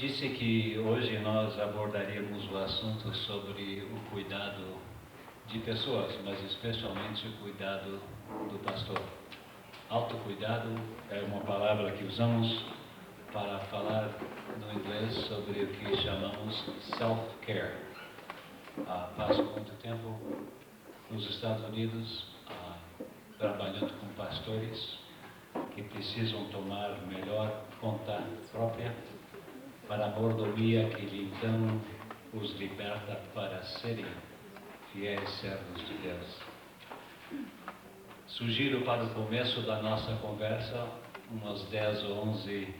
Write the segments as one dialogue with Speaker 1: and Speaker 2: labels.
Speaker 1: Disse que hoje nós abordaríamos o assunto sobre o cuidado de pessoas, mas especialmente o cuidado do pastor. Autocuidado é uma palavra que usamos para falar no inglês sobre o que chamamos self-care. Passo muito tempo nos Estados Unidos trabalhando com pastores que precisam tomar melhor conta própria para a mordomia que então os liberta para serem fiéis servos de Deus. Sugiro para o começo da nossa conversa uns 10 ou 11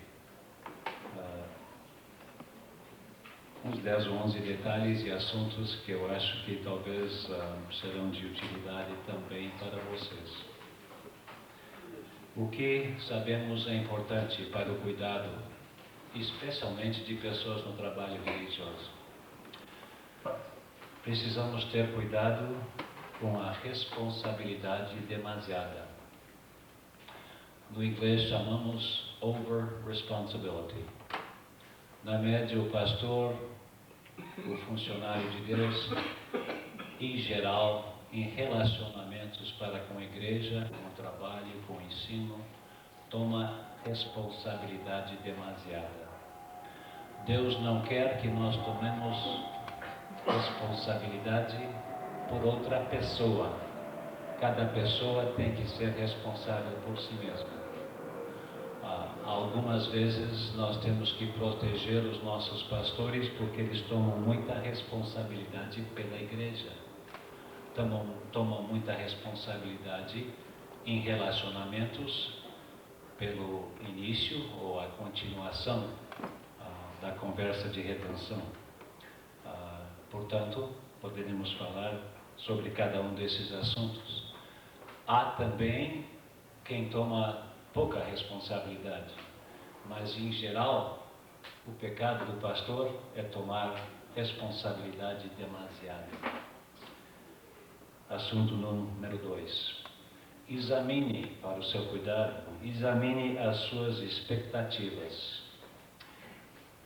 Speaker 1: detalhes e assuntos que eu acho que talvez serão de utilidade também para vocês. O que sabemos é importante para o cuidado, especialmente de pessoas no trabalho religioso. Precisamos ter cuidado com a responsabilidade demasiada. No inglês chamamos over-responsibility. Na média, o pastor, o funcionário de Deus, em geral, em relacionamentos para com a igreja, com o trabalho, com o ensino, toma responsabilidade demasiada. Deus não quer que nós tomemos responsabilidade por outra pessoa. Cada pessoa tem que ser responsável por si mesma. Algumas vezes nós temos que proteger os nossos pastores porque eles tomam muita responsabilidade pela igreja. Tomam muita responsabilidade em relacionamentos pelo início ou a continuação da conversa de redenção. Portanto, poderíamos falar sobre cada um desses assuntos. Há também quem toma pouca responsabilidade, mas em geral, o pecado do pastor é tomar responsabilidade demasiada. Assunto número 2. Examine, para o seu cuidado, examine as suas expectativas.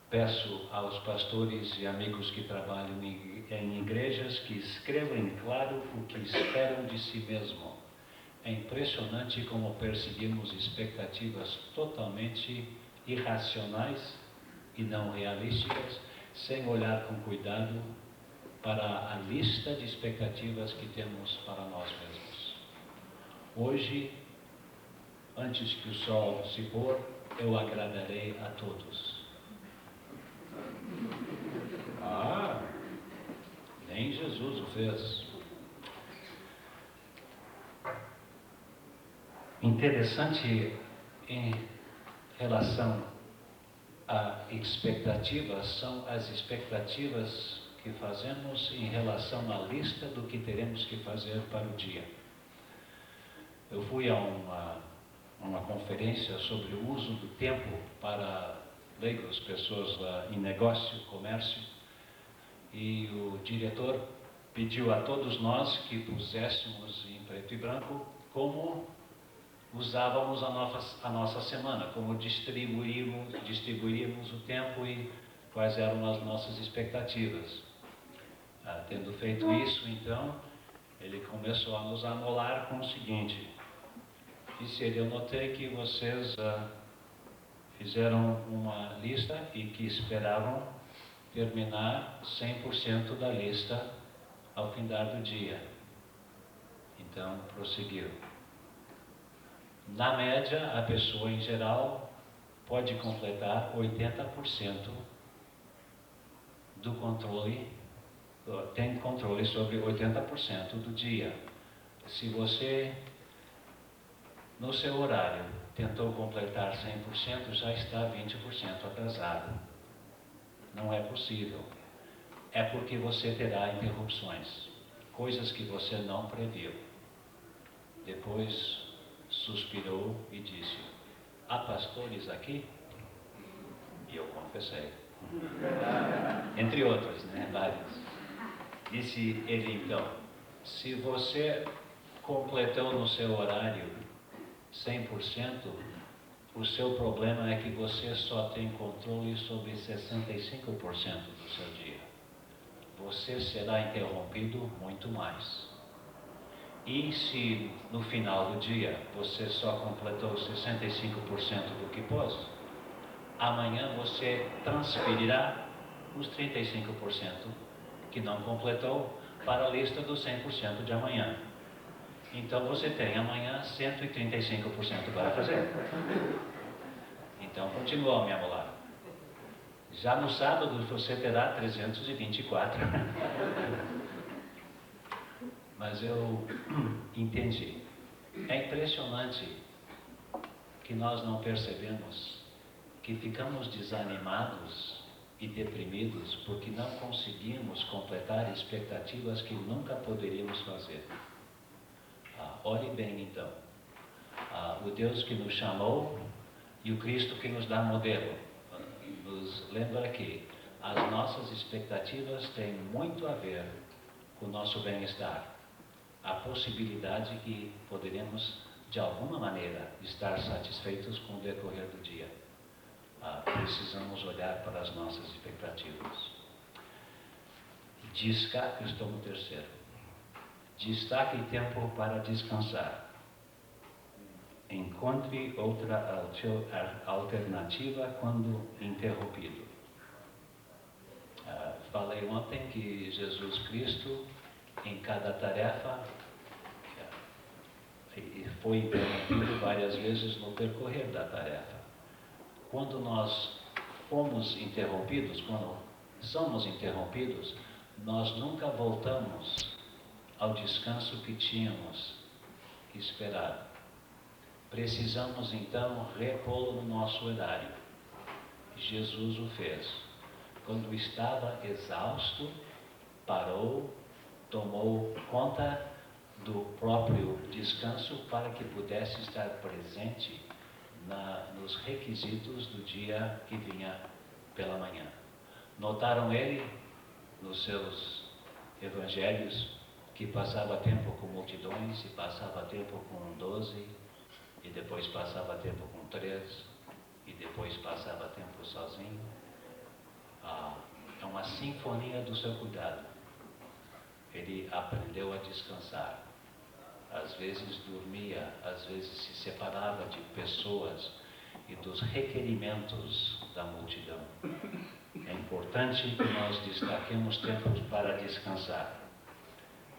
Speaker 1: Peço aos pastores e amigos que trabalham em igrejas que escrevam em claro o que esperam de si mesmo. É impressionante como perseguimos expectativas totalmente irracionais e não realísticas, sem olhar com cuidado para a lista de expectativas que temos para nós mesmos. Hoje, antes que o sol se pôr, eu agradarei a todos. Nem Jesus o fez. Interessante em relação a expectativas são as expectativas que fazemos em relação à lista do que teremos que fazer para o dia. Eu fui a uma conferência sobre o uso do tempo para leigos, pessoas em negócio, comércio, e o diretor pediu a todos nós que puséssemos em preto e branco como usávamos a nossa semana, como distribuímos o tempo e quais eram as nossas expectativas. Tendo feito isso, então, ele começou a nos amolar com o seguinte: disse ele, eu notei que vocês fizeram uma lista e que esperavam terminar 100% da lista ao findar do dia. Então, prosseguiu. Na média, a pessoa em geral pode completar 80% do controle, tem controle sobre 80% do dia. Se você, no seu horário, tentou completar 100%, já está 20% atrasado. Não é possível. É porque você terá interrupções, coisas que você não previu. Depois suspirou e disse, há pastores aqui? E eu confessei. Entre outros, vários. Disse ele então, se você completou no seu horário 100%, O seu problema é que você só tem controle sobre 65% do seu dia. Você será interrompido muito mais. E se no final do dia você só completou 65% do que pôs, amanhã você transferirá os 35% que não completou para a lista dos 100% de amanhã. Então você tem amanhã 135% para fazer. Então continua a me amolar. Já no sábado você terá 324. Mas eu entendi. É impressionante que nós não percebemos que ficamos desanimados e deprimidos porque não conseguimos completar expectativas que nunca poderíamos fazer. Ore bem então. O Deus que nos chamou e o Cristo que nos dá modelo nos lembra que as nossas expectativas têm muito a ver com o nosso bem-estar. A possibilidade que poderemos, de alguma maneira, estar satisfeitos com o decorrer do dia. Precisamos olhar para as nossas expectativas. Destaque, estou no terceiro. Destaque tempo para descansar. Encontre outra alternativa quando interrompido. Falei ontem que Jesus Cristo, em cada tarefa, foi interrompido várias vezes no percorrer da tarefa. Quando nós fomos interrompidos, quando somos interrompidos, nós nunca voltamos ao descanso que tínhamos esperado. Precisamos então repô-lo no nosso horário. Jesus o fez. Quando estava exausto, parou, tomou conta do próprio descanso para que pudesse estar presente nos requisitos do dia que vinha pela manhã. Notaram ele nos seus evangelhos que passava tempo com multidões e passava tempo com 12 e depois passava tempo com 3 e depois passava tempo sozinho. É uma sinfonia do seu cuidado. Ele aprendeu a descansar. Às vezes dormia, às vezes se separava de pessoas e dos requerimentos da multidão. É importante que nós destaquemos tempos para descansar.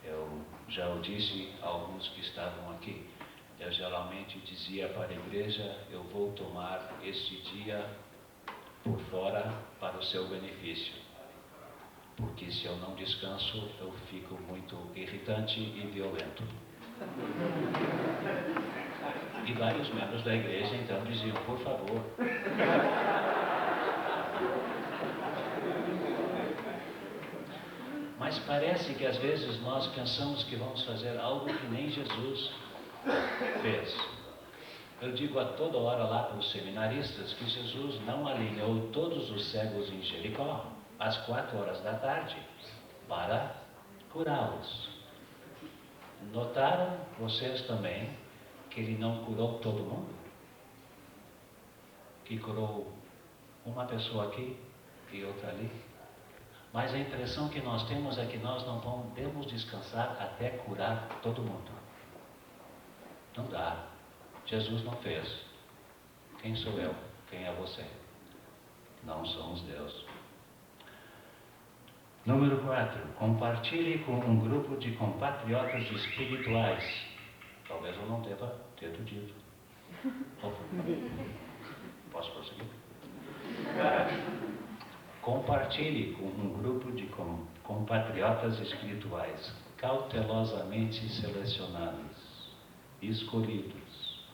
Speaker 1: Eu já o disse a alguns que estavam aqui. Eu geralmente dizia para a igreja, eu vou tomar este dia por fora para o seu benefício. Porque se eu não descanso, eu fico muito irritante e violento. E vários membros da igreja então diziam, por favor. Mas parece que às vezes nós pensamos que vamos fazer algo que nem Jesus fez. Eu digo a toda hora lá para os seminaristas que Jesus não alinhou todos os cegos em Jericó às 4 horas da tarde para curá-los. Notaram vocês também que ele não curou todo mundo? Que curou uma pessoa aqui e outra ali? Mas a impressão que nós temos é que nós não podemos descansar até curar todo mundo. Não dá. Jesus não fez. Quem sou eu? Quem é você? Não somos Deus. Número 4. Compartilhe com um grupo de compatriotas espirituais. Talvez eu não deva ter dito. Posso prosseguir? Compartilhe com um grupo de compatriotas espirituais, cautelosamente selecionados, escolhidos,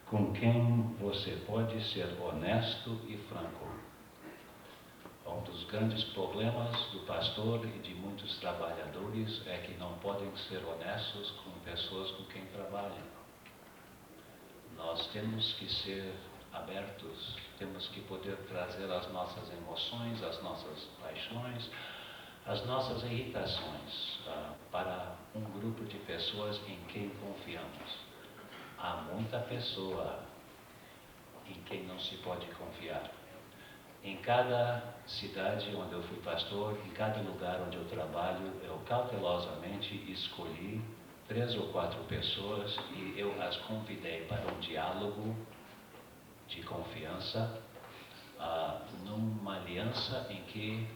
Speaker 1: com quem você pode ser honesto e franco. Um dos grandes problemas do pastor e de muitos trabalhadores é que não podem ser honestos com pessoas com quem trabalham. Nós temos que ser abertos, temos que poder trazer as nossas emoções, as nossas paixões, as nossas irritações para um grupo de pessoas em quem confiamos. Há muita pessoa em quem não se pode confiar. Em cada cidade onde eu fui pastor, em cada lugar onde eu trabalho, eu cautelosamente escolhi 3 ou 4 pessoas e eu as convidei para um diálogo de confiança, numa aliança em que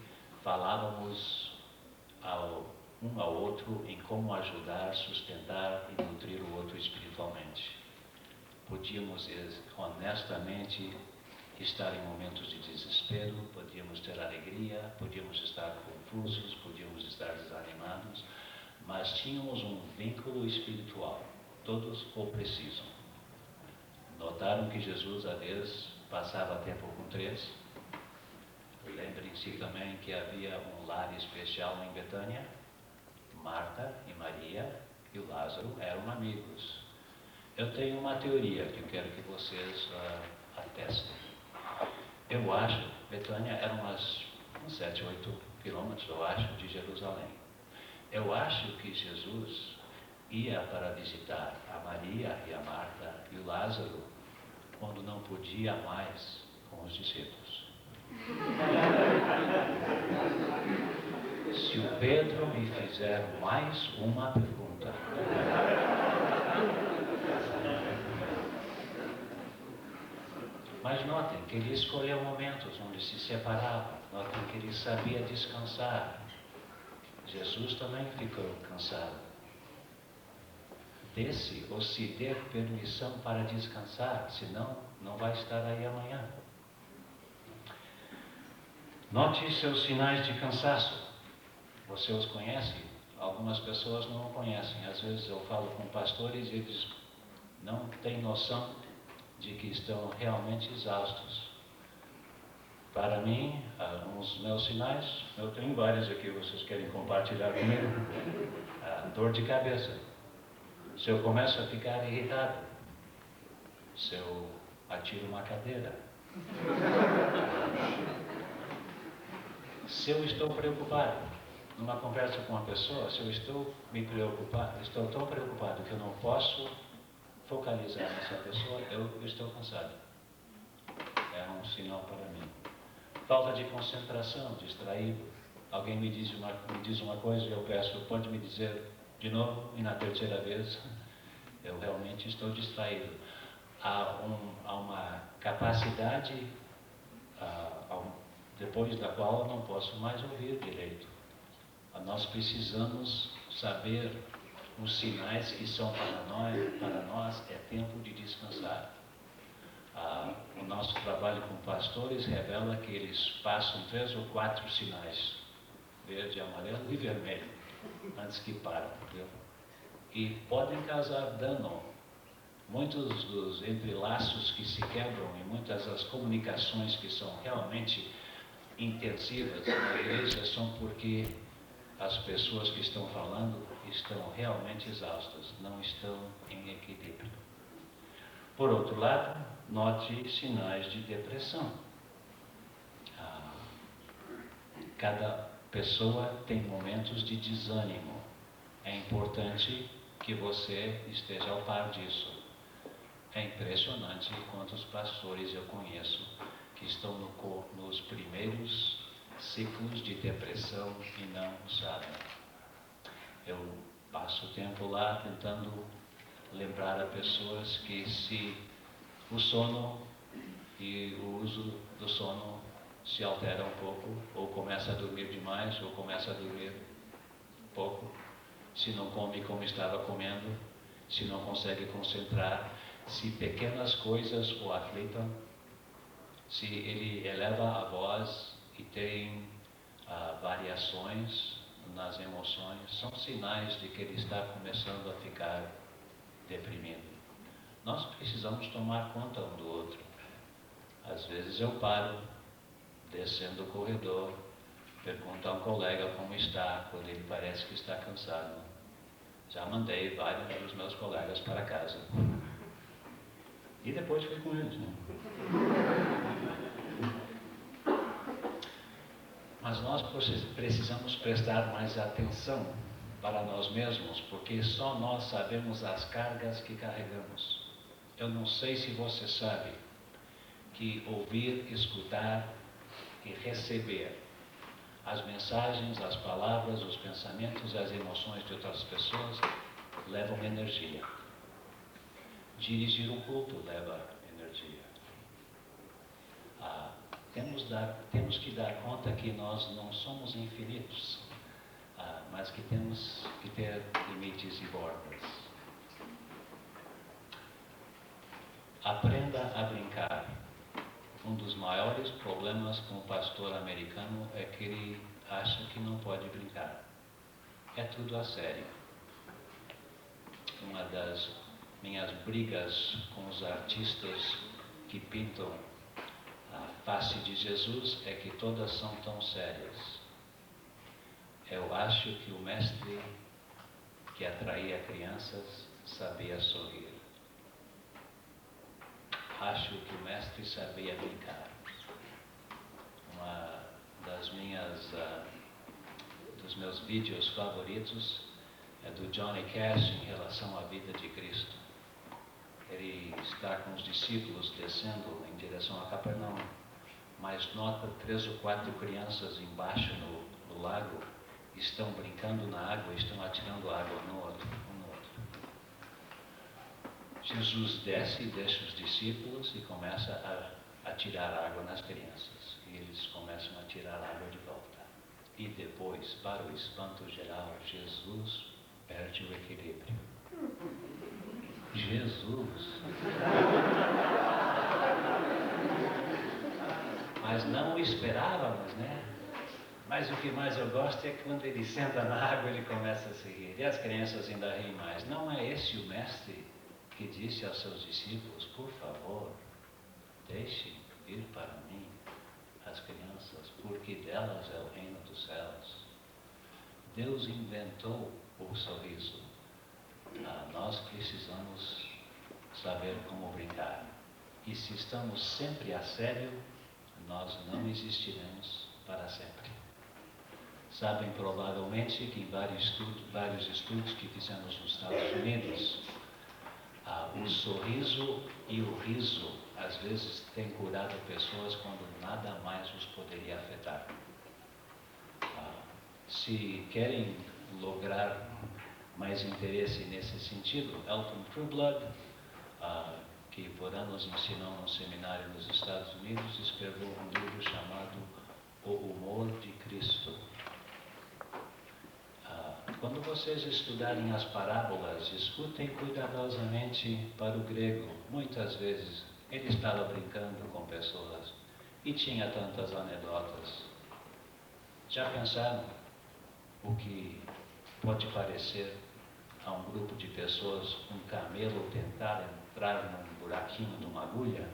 Speaker 1: falávamos um ao outro em como ajudar, sustentar e nutrir o outro espiritualmente. Podíamos honestamente estar em momentos de desespero, podíamos ter alegria, podíamos estar confusos, podíamos estar desanimados, mas tínhamos um vínculo espiritual. Todos o precisam. Notaram que Jesus, às vezes, passava tempo com 3? Lembrem-se também que havia um lar especial em Betânia. Marta e Maria e o Lázaro eram amigos. Eu tenho uma teoria que eu quero que vocês atestem. Eu acho, Betânia era uns 7, 8 quilômetros, eu acho, de Jerusalém. Eu acho que Jesus ia para visitar a Maria e a Marta e o Lázaro quando não podia mais com os discípulos. Se o Pedro me fizer mais uma pergunta, mas notem que ele escolheu momentos onde se separava, notem que ele sabia descansar. Jesus também ficou cansado. Dê-se ou se dê permissão para descansar, senão não vai estar aí amanhã. Note seus sinais de cansaço. Você os conhece? Algumas pessoas não o conhecem. Às vezes eu falo com pastores e eles não têm noção de que estão realmente exaustos. Para mim, os meus sinais, eu tenho vários aqui, vocês querem compartilhar comigo? Dor de cabeça. Se eu começo a ficar irritado, se eu atiro uma cadeira, se eu estou preocupado, numa conversa com uma pessoa, se eu estou estou tão preocupado que eu não posso focalizar nessa pessoa, eu estou cansado. É um sinal para mim. Falta de concentração, distraído. Alguém me diz uma coisa e eu peço, pode me dizer de novo? E na terceira vez, eu realmente estou distraído. Há uma capacidade depois da qual eu não posso mais ouvir direito. Nós precisamos saber os sinais que são para nós é tempo de descansar. O nosso trabalho com pastores revela que eles passam 3 ou 4 sinais, verde, amarelo e vermelho, antes que parem, entendeu? E podem causar dano. Muitos dos entrelaços que se quebram e muitas das comunicações que são realmente intensivas na igreja são porque as pessoas que estão falando estão realmente exaustas, não estão em equilíbrio. Por outro lado, note sinais de depressão. Cada pessoa tem momentos de desânimo. É importante que você esteja ao par disso. É impressionante quantos pastores eu conheço que estão nos primeiros ciclos de depressão e não sabem. Eu passo tempo lá tentando lembrar a pessoas que se o sono e o uso do sono se altera um pouco, ou começa a dormir demais, ou começa a dormir pouco, se não come como estava comendo, se não consegue concentrar, se pequenas coisas o aflitam, se ele eleva a voz e tem variações nas emoções, são sinais de que ele está começando a ficar deprimido. Nós precisamos tomar conta um do outro. Às vezes eu paro, descendo o corredor, pergunto a um colega como está, quando ele parece que está cansado. Já mandei vários dos meus colegas para casa. E depois fui com eles, né? Mas nós precisamos prestar mais atenção para nós mesmos, porque só nós sabemos as cargas que carregamos. Eu não sei se você sabe, que ouvir, escutar e receber as mensagens, as palavras, os pensamentos e as emoções de outras pessoas levam energia. Dirigir um culto leva energia. Temos que dar conta que nós não somos infinitos, mas que temos que ter limites e bordas. Aprenda a brincar. Um dos maiores problemas com o pastor americano é que ele acha que não pode brincar. É tudo a sério. Uma das minhas brigas com os artistas que pintam a face de Jesus é que todas são tão sérias. Eu acho que o mestre que atraía crianças sabia sorrir. Acho que o mestre sabia brincar. Uma dos meus vídeos favoritos é do Johnny Cash em relação à vida de Cristo. Ele está com os discípulos descendo em direção a Capernaum, mas nota 3 ou 4 crianças embaixo no lago, estão brincando na água, estão atirando água um no outro. Jesus desce e deixa os discípulos e começa a tirar água nas crianças. E eles começam a tirar água de volta. E depois, para o espanto geral, Jesus perde o equilíbrio. Jesus! Mas não o esperávamos, né? Mas o que mais eu gosto é que quando ele senta na água, ele começa a se rir. E as crianças ainda riem mais. Não é esse o mestre que disse aos seus discípulos: por favor, deixe vir para mim as crianças, porque delas é o reino dos céus. Deus inventou o sorriso. Nós precisamos saber como brincar. E se estamos sempre a sério, nós não existiremos para sempre. Sabem provavelmente que em vários estudos que fizemos nos Estados Unidos, o sorriso e o riso às vezes têm curado pessoas quando nada mais os poderia afetar. Se querem lograr mais interesse nesse sentido, Elton Trueblood, que por anos ensinou num seminário nos Estados Unidos, escreveu um livro chamado O Humor de Cristo. Quando vocês estudarem as parábolas, escutem cuidadosamente para o grego. Muitas vezes ele estava brincando com pessoas e tinha tantas anedotas. Já pensaram o que pode parecer a um grupo de pessoas um camelo tentar entrar num buraquinho de uma agulha?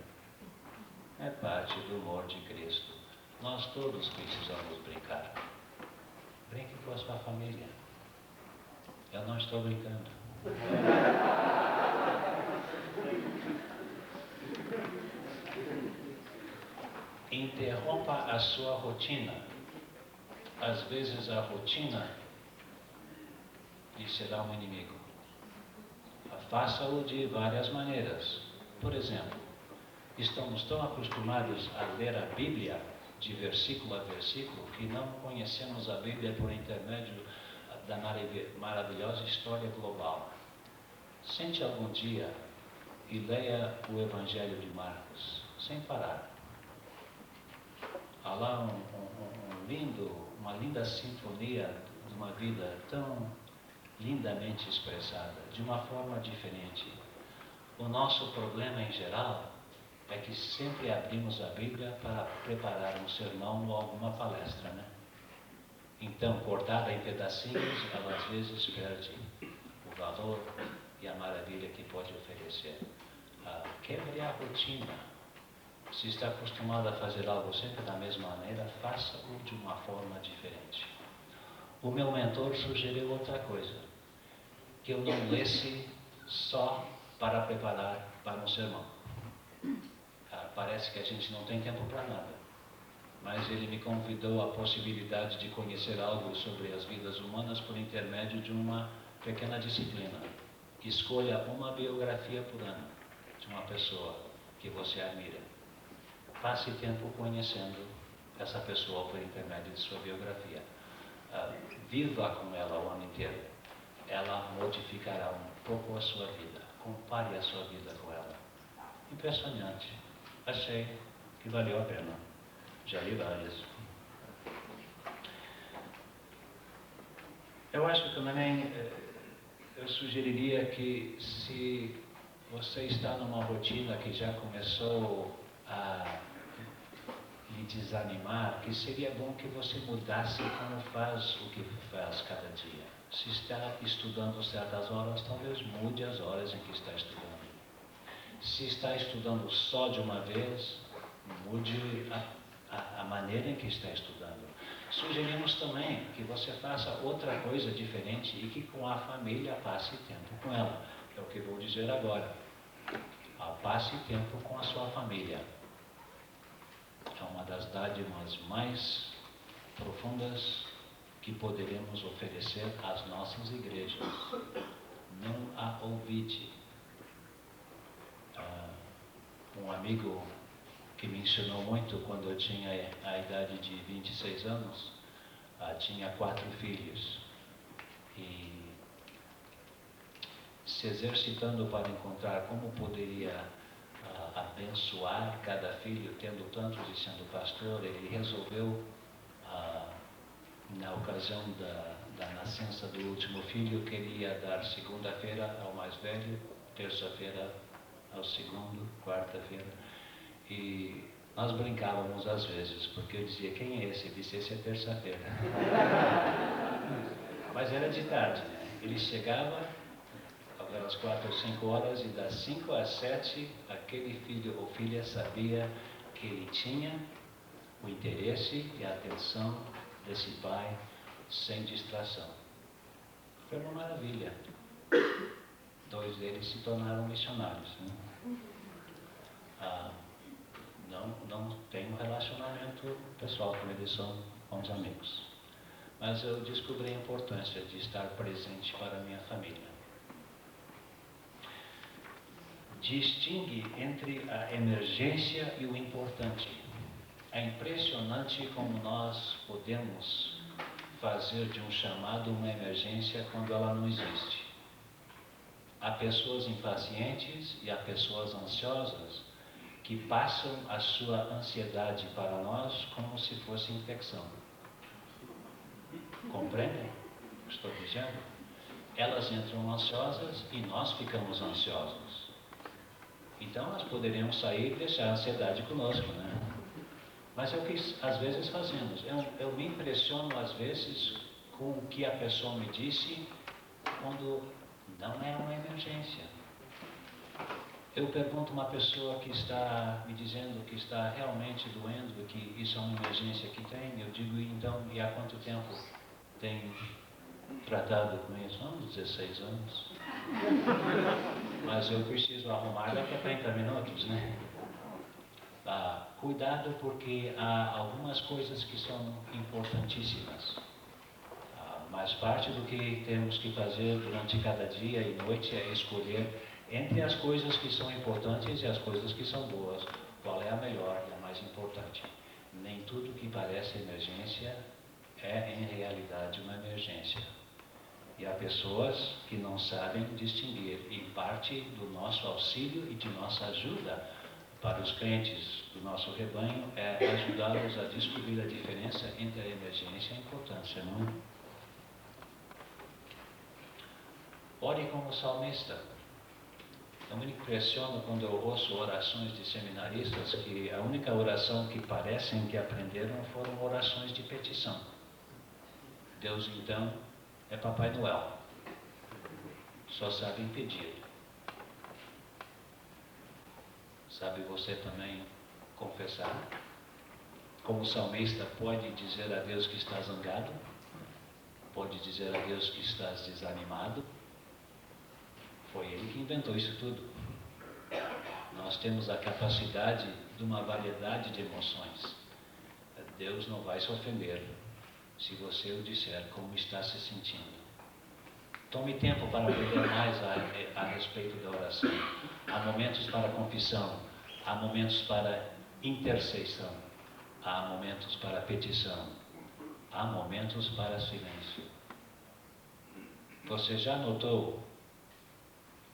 Speaker 1: É parte do humor de Cristo. Nós todos precisamos brincar. Brinque com a sua família. Eu não estou brincando. Interrompa a sua rotina. Às vezes a rotina lhe será um inimigo. Faça-o de várias maneiras. Por exemplo, estamos tão acostumados a ler a Bíblia de versículo a versículo que não conhecemos a Bíblia por intermédio da maravilhosa história global. Sente algum dia e leia o Evangelho de Marcos, sem parar. Há lá uma linda sinfonia de uma vida tão lindamente expressada, de uma forma diferente. O nosso problema em geral é que sempre abrimos a Bíblia para preparar um sermão ou alguma palestra, né? Então, cortada em pedacinhos, ela às vezes perde o valor e a maravilha que pode oferecer. Quebre a rotina. Se está acostumado a fazer algo sempre da mesma maneira, faça-o de uma forma diferente. O meu mentor sugeriu outra coisa, que eu não lesse só para preparar para um sermão. Parece que a gente não tem tempo para nada. Mas ele me convidou à possibilidade de conhecer algo sobre as vidas humanas por intermédio de uma pequena disciplina. Escolha uma biografia por ano de uma pessoa que você admira passe tempo conhecendo essa pessoa por intermédio de sua biografia. Viva com ela o ano inteiro. Ela modificará um pouco a sua vida. Compare a sua vida com ela. Impressionante. Achei que valeu a pena. Já li várias. Eu acho que também, eu sugeriria que se você está numa rotina que já começou a lhe desanimar, que seria bom que você mudasse como faz o que faz cada dia. Se está estudando certas horas, talvez mude as horas em que está estudando. Se está estudando só de uma vez, mude a maneira em que está estudando. Sugerimos também que você faça outra coisa diferente e que com a família passe tempo com ela. É o que vou dizer agora. Passe tempo com a sua família. É uma das dádivas mais profundas que poderemos oferecer às nossas igrejas. Não a olvide. Um amigo que me ensinou muito quando eu tinha a idade de 26 anos, tinha 4 filhos. E se exercitando para encontrar como poderia abençoar cada filho, tendo tantos e sendo pastor, ele resolveu, na ocasião da nascença do último filho, que ele ia dar segunda-feira ao mais velho, terça-feira ao segundo, quarta-feira. E nós brincávamos às vezes, porque eu dizia, quem é esse? Ele disse, esse é terça-feira. Mas era de tarde, né? Ele chegava às 4 ou 5 horas e das 5 às 7, aquele filho ou filha sabia que ele tinha o interesse e a atenção desse pai sem distração. Foi uma maravilha. 2 deles se tornaram missionários, né? Não tenho um relacionamento pessoal com eles, são bons amigos. Mas eu descobri a importância de estar presente para a minha família. Distingue entre a emergência e o importante. É impressionante como nós podemos fazer de um chamado uma emergência quando ela não existe. Há pessoas impacientes e há pessoas ansiosas que passam a sua ansiedade para nós como se fosse infecção. Compreendem o que estou dizendo? Elas entram ansiosas e nós ficamos ansiosos. Então nós poderíamos sair e deixar a ansiedade conosco, né? Mas é o que às vezes fazemos. Eu me impressiono às vezes com o que a pessoa me disse quando não é uma emergência. Eu pergunto a uma pessoa que está me dizendo que está realmente doendo, que isso é uma emergência que tem, eu digo, então, e há quanto tempo tem tratado com isso? 16 anos. Mas eu preciso arrumar daqui a 30 minutos, né? Cuidado, porque há algumas coisas que são importantíssimas. Mas parte do que temos que fazer durante cada dia e noite é escolher entre as coisas que são importantes e as coisas que são boas, qual é a melhor e a mais importante. Nem tudo que parece emergência é em realidade uma emergência. E há pessoas que não sabem distinguir, e parte do nosso auxílio e de nossa ajuda para os crentes do nosso rebanho é ajudá-los a descobrir a diferença entre a emergência e a importância, não é? Ore como salmista. Eu me impressiono quando eu ouço orações de seminaristas que a única oração que parecem que aprenderam foram orações de petição. Deus, então, é Papai Noel. Só sabe pedir. Sabe você também confessar? Como salmista, pode dizer a Deus que está zangado? Pode dizer a Deus que estás desanimado? Foi Ele que inventou isso tudo. Nós temos a capacidade de uma variedade de emoções. Deus não vai se ofender se você o disser como está se sentindo. Tome tempo para aprender mais a respeito da oração. Há momentos para confissão, há momentos para intercessão, há momentos para petição, há momentos para silêncio. Você já notou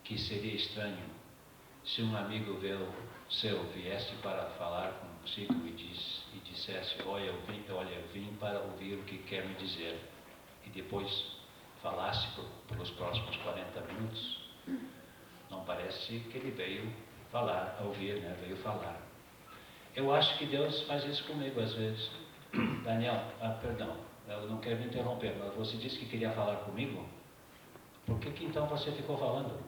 Speaker 1: que seria estranho se um amigo seu viesse para falar consigo e dissesse: olha, eu vim para ouvir o que quer me dizer, e depois falasse pelos próximos 40 minutos? Não parece que ele veio falar, ouvir, né? Veio falar. Eu acho que Deus faz isso comigo às vezes. Daniel, perdão, eu não quero me interromper, mas você disse que queria falar comigo? Por que então você ficou falando?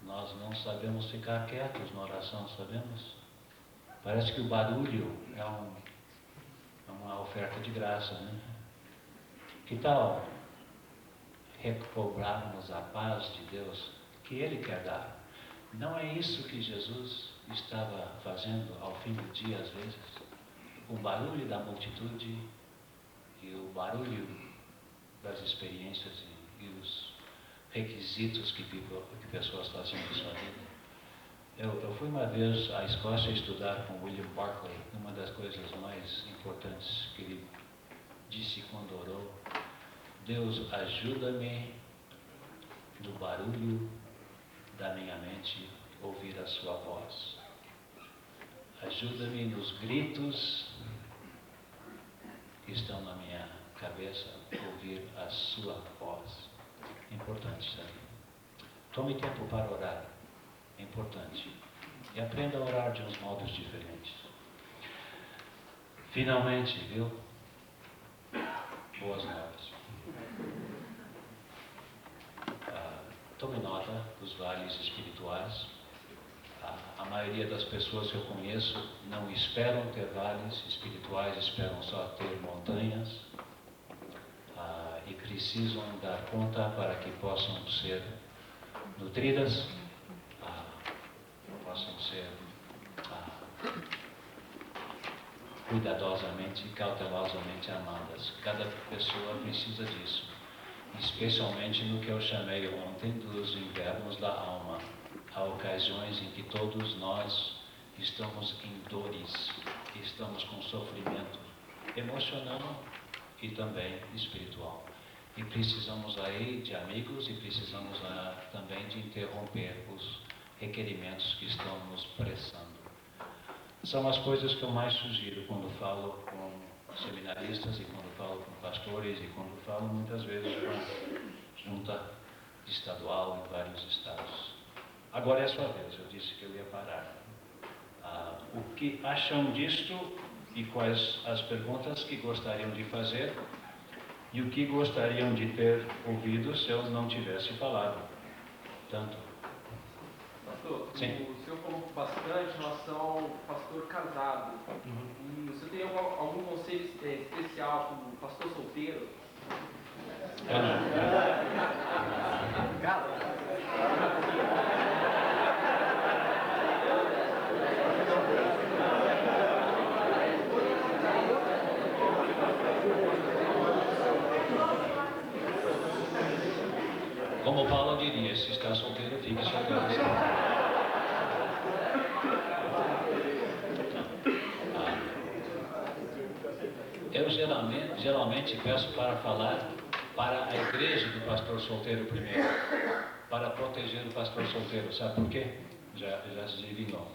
Speaker 1: Nós não sabemos ficar quietos na oração, sabemos? Parece que o barulho é uma oferta de graça, né? Que tal recobrarmos a paz de Deus que Ele quer dar? Não é isso que Jesus estava fazendo ao fim do dia, às vezes? O barulho da multitude e o barulho das experiências e os requisitos que pessoas faziam em sua vida. Eu fui uma vez à Escócia estudar com William Barclay. Uma das coisas mais importantes que ele disse quando orou: Deus, ajuda-me no barulho da minha mente ouvir a sua voz. Ajuda-me nos gritos que estão na minha cabeça ouvir a sua voz. Importante, sabe? Tome tempo para orar. É importante. E aprenda a orar de uns modos diferentes. Finalmente, viu? Boas novas. Tome nota dos vales espirituais. A maioria das pessoas que eu conheço não esperam ter vales espirituais, esperam só ter montanhas. E precisam dar conta para que possam ser nutridas, possam ser cuidadosamente, cautelosamente amadas. Cada pessoa precisa disso, especialmente no que eu chamei ontem dos invernos da alma. Há ocasiões em que todos nós estamos em dores, estamos com sofrimento emocional e também espiritual. E precisamos aí de amigos e precisamos também de interromper os requerimentos que estão nos pressando. São as coisas que eu mais sugiro quando falo com seminaristas e quando falo com pastores e quando falo muitas vezes com junta estadual em vários estados. Agora é a sua vez, eu disse que eu ia parar. O que acham disto e quais as perguntas que gostariam de fazer? E o que gostariam de ter ouvido se eu não tivesse falado tanto?
Speaker 2: Pastor,
Speaker 1: sim.
Speaker 2: O senhor falou bastante em relação ao pastor casado. E o senhor tem algum conselho especial para o pastor solteiro?
Speaker 1: Como Paulo diria, se está solteiro, fique solteiro. Eu geralmente peço para falar para a igreja do pastor solteiro primeiro, para proteger o pastor solteiro. Sabe por quê? Já se adivinhou.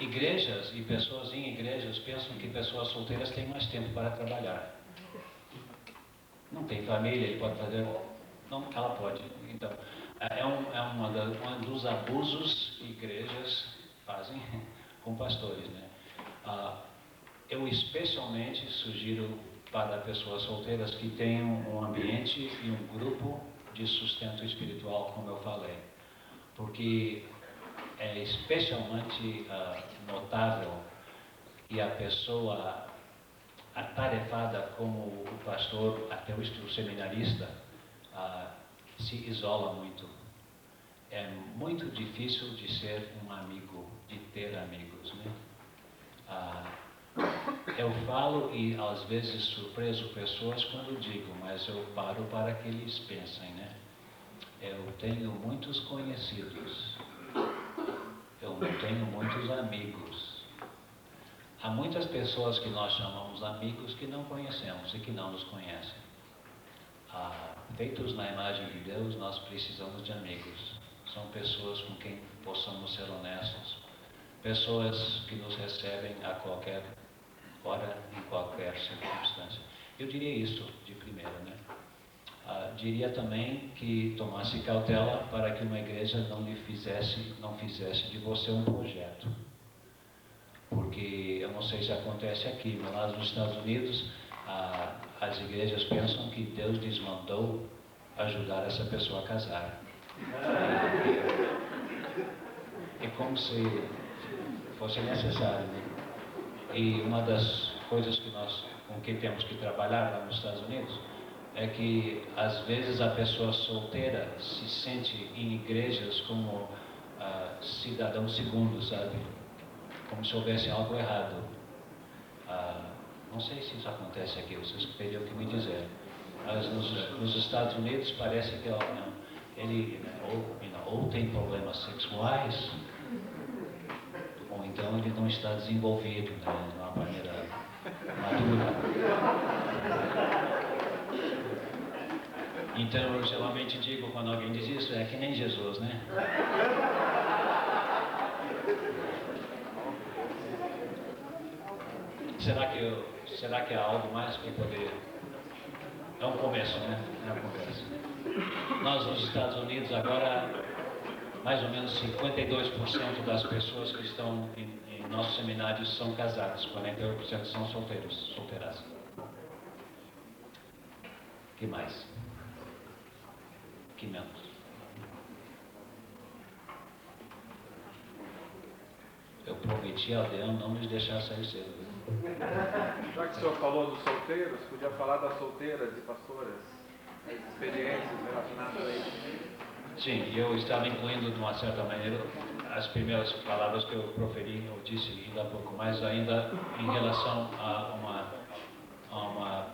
Speaker 1: Igrejas e pessoas em igrejas pensam que pessoas solteiras têm mais tempo para trabalhar. Não tem família, ele pode fazer... Não, ela pode. Então, um dos abusos que igrejas fazem com pastores, né? Eu especialmente sugiro para pessoas solteiras que tenham um ambiente e um grupo de sustento espiritual, como eu falei, porque é especialmente notável que a pessoa atarefada como o pastor, até o seminarista, se isola muito. É muito difícil de ser um amigo, de ter amigos, né? Eu falo e às vezes surpreso pessoas quando digo, mas eu paro para que eles pensem, né? Eu tenho muitos conhecidos. Eu não tenho muitos amigos. Há muitas pessoas que nós chamamos amigos que não conhecemos e que não nos conhecem. Feitos na imagem de Deus, nós precisamos de amigos. São pessoas com quem possamos ser honestos. Pessoas que nos recebem a qualquer hora, em qualquer circunstância. Eu diria isso de primeira, né? Diria também que tomasse cautela para que uma igreja não fizesse de você um projeto. Porque eu não sei se acontece aqui, mas lá nos Estados Unidos, as igrejas pensam que Deus lhes mandou ajudar essa pessoa a casar. É como se fosse necessário, né? E uma das coisas com que temos que trabalhar lá nos Estados Unidos é que às vezes a pessoa solteira se sente em igrejas como cidadão segundo, sabe? Como se houvesse algo errado. Não sei se isso acontece aqui, vocês teriam que me dizer. Mas nos Estados Unidos parece que ele ou tem problemas sexuais, ou então ele não está desenvolvido, né, de uma maneira madura. Então eu geralmente digo, quando alguém diz isso, é que nem Jesus, né? Será que há algo mais que poderia? É um começo, né? É um começo. Nós nos Estados Unidos agora, mais ou menos 52% das pessoas que estão em nossos seminários são casadas, 48% são solteiras. Que mais? Que menos? Eu prometi a Leão não nos deixar sair cedo.
Speaker 3: Já que o senhor falou dos solteiros, podia falar das solteiras e pastoras, as experiências relacionadas a isso.
Speaker 1: Sim, eu estava incluindo de uma certa maneira as primeiras palavras que eu proferi, eu disse ainda há pouco, mas ainda em relação a uma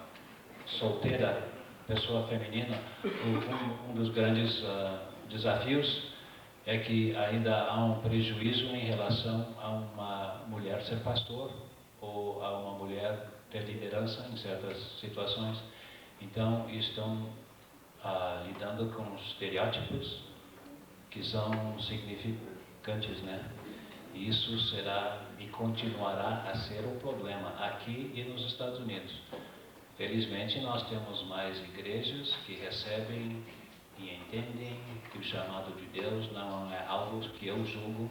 Speaker 1: solteira pessoa feminina, um dos grandes desafios é que ainda há um prejuízo em relação a uma mulher ser pastor ou a uma mulher ter liderança em certas situações. Então, estão lidando com estereótipos que são significantes, né? E isso será e continuará a ser um problema aqui e nos Estados Unidos. Felizmente, nós temos mais igrejas que recebem e entendem que o chamado de Deus não é algo que eu julgo,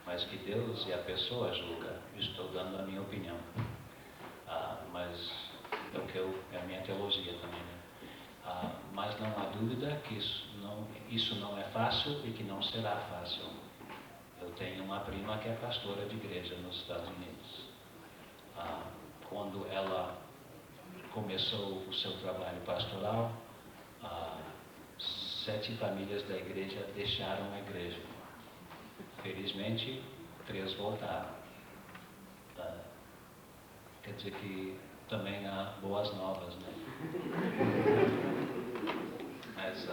Speaker 1: mas que Deus e a pessoa julga. Estou dando a minha opinião. Mas é a minha teologia também, né? Mas não há dúvida que isso não é fácil e que não será fácil. Eu tenho uma prima que é pastora de igreja nos Estados Unidos. Quando ela começou o seu trabalho pastoral, 7 famílias da igreja deixaram a igreja. Felizmente, 3 voltaram. Quer dizer que também há boas novas, né? Mas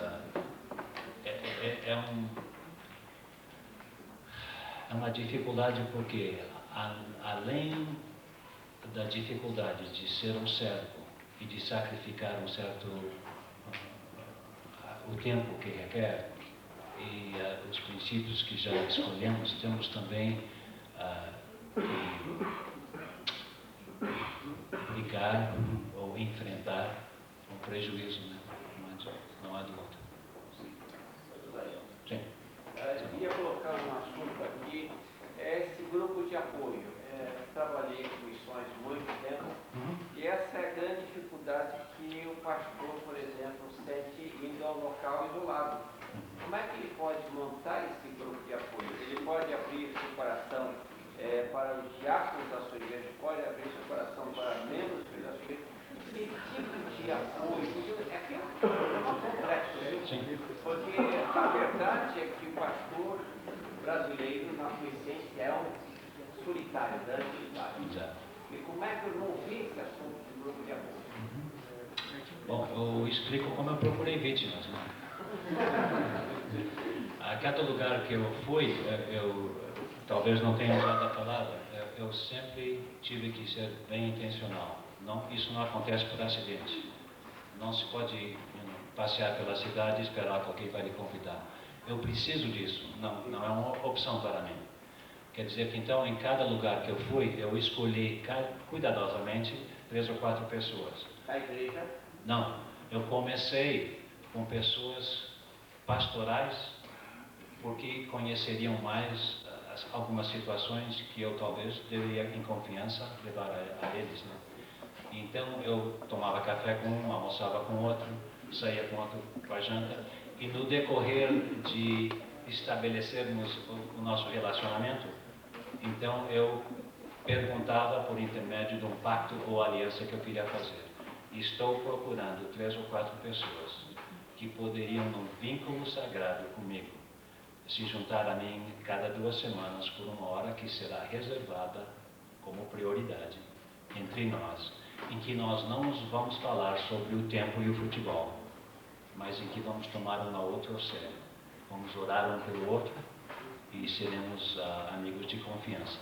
Speaker 1: é uma dificuldade porque, além da dificuldade de ser um servo e de sacrificar o tempo que requer e os princípios que já escolhemos, temos também que brigar ou enfrentar um prejuízo, né? Não há dúvida. Sim.
Speaker 4: Eu queria colocar um assunto aqui, esse grupo de apoio. Trabalhei com missões muito tempo, e essa é a grande dificuldade que o pastor, por exemplo, sente indo ao local isolado. Como é que ele pode montar esse grupo de apoio? Ele pode abrir seu coração para os diáconos da sua igreja, pode abrir seu coração para membros da sua igreja? Que tipo de apoio? Aqui é um complexo, viu? Porque a verdade é que o pastor brasileiro, na sua essência, é um solitário, solitário. E como é que eu não vi esse assunto do grupo de apoio?
Speaker 1: Bom, eu explico como eu procurei vítimas, né? A cada lugar que eu fui, eu talvez não tenha usado a palavra, eu sempre tive que ser bem intencional. Isso não acontece por acidente. Não se pode passear pela cidade e esperar que alguém vai lhe convidar. Eu preciso disso, não é uma opção para mim. Quer dizer que então, em cada lugar que eu fui, eu escolhi cuidadosamente 3 ou 4 pessoas.
Speaker 4: A igreja?
Speaker 1: Não, eu comecei com pessoas pastorais, porque conheceriam mais algumas situações que eu talvez deveria, em confiança, levar a eles, né? Então, eu tomava café com um, almoçava com outro, saía com outro para a janta, e no decorrer de estabelecermos o nosso relacionamento, então eu perguntava por intermédio de um pacto ou aliança que eu queria fazer. Estou procurando 3 ou 4 pessoas que poderiam, num vínculo sagrado comigo, se juntar a mim cada 2 semanas por 1 hora que será reservada como prioridade entre nós, em que nós não nos vamos falar sobre o tempo e o futebol, mas em que vamos tomar um ao outro ao sério. Vamos orar um pelo outro e seremos amigos de confiança.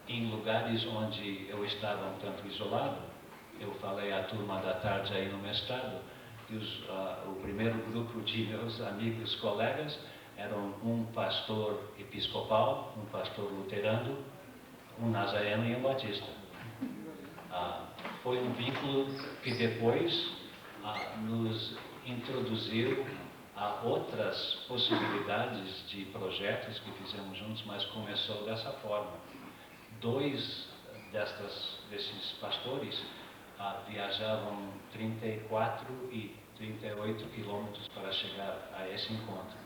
Speaker 1: Em lugares onde eu estava um tanto isolado, eu falei à turma da tarde aí no mestrado, que o primeiro grupo de meus amigos, colegas, eram um pastor episcopal, um pastor luterano, um nazareno e um batista. Foi um vínculo que depois nos introduziu a outras possibilidades de projetos que fizemos juntos, mas começou dessa forma. 2 desses pastores viajavam 34 e 38 quilômetros para chegar a esse encontro.